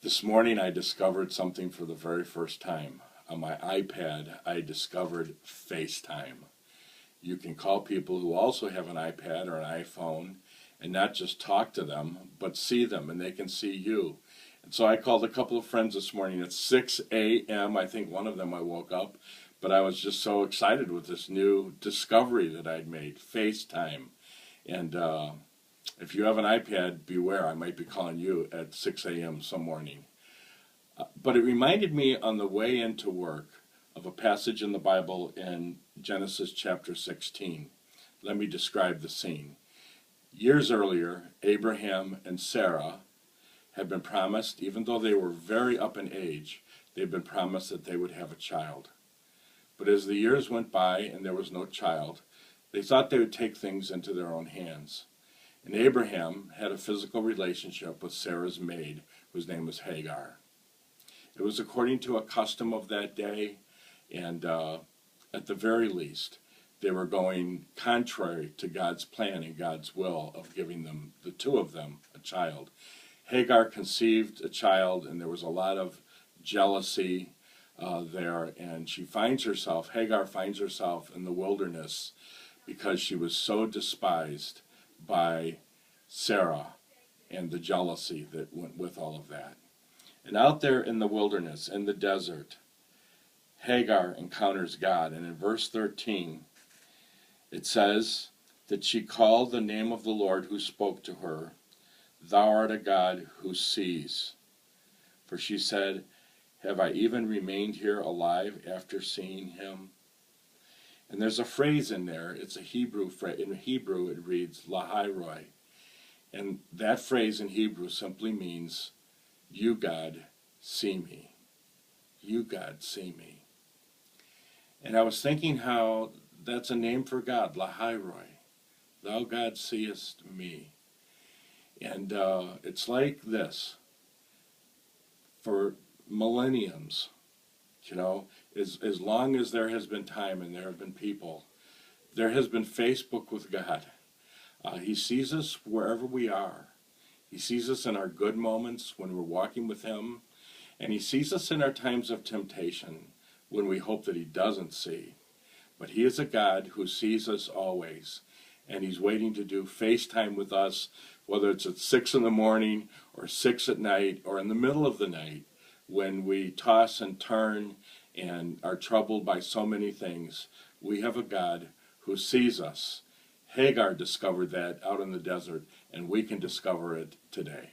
This morning I discovered something for the very first time. On my iPad, I discovered FaceTime. You can call people who also have an iPad or an iPhone and not just talk to them, but see them, and they can see you. And so I called a couple of friends this morning at 6 a.m. I think one of them I woke up, but I was just so excited with this new discovery that I'd made, FaceTime. And if you have an iPad, beware, I might be calling you at 6 a.m. some morning. But it reminded me on the way into work of a passage in the Bible in Genesis chapter 16. Let me describe the scene. Years earlier, Abraham and Sarah had been promised, even though they were very up in age, they'd been promised that they would have a child. But as the years went by and there was no child, they thought they would take things into their own hands. And Abraham had a physical relationship with Sarah's maid, whose name was Hagar. It was according to a custom of that day, and at the very least, they were going contrary to God's plan and God's will of giving them, the two of them, a child. Hagar conceived a child, and there was a lot of jealousy there, and Hagar finds herself in the wilderness because she was so despised by Sarah and the jealousy that went with all of that. And out there in the wilderness, in the desert, Hagar encounters God. And in verse 13, it says that she called the name of the Lord who spoke to her, "Thou art a God who sees." For she said, "Have I even remained here alive after seeing him?" And there's a phrase in there. It's a Hebrew phrase. In Hebrew, it reads, Lahairoi. And that phrase in Hebrew simply means, "You, God, see me. You, God, see me." And I was thinking how that's a name for God, Lahairoi. Thou, God, seest me. And it's like this. For millenniums, as long as there has been time and there have been people, there has been Facebook with God. He sees us wherever we are. He sees us in our good moments when we're walking with Him, and He sees us in our times of temptation when we hope that He doesn't see. But He is a God who sees us always, and He's waiting to do FaceTime with us, whether it's at 6 in the morning or 6 at night or in the middle of the night when we toss and turn and are troubled by so many things. We have a God who sees us. Hagar discovered that out in the desert, and we can discover it today.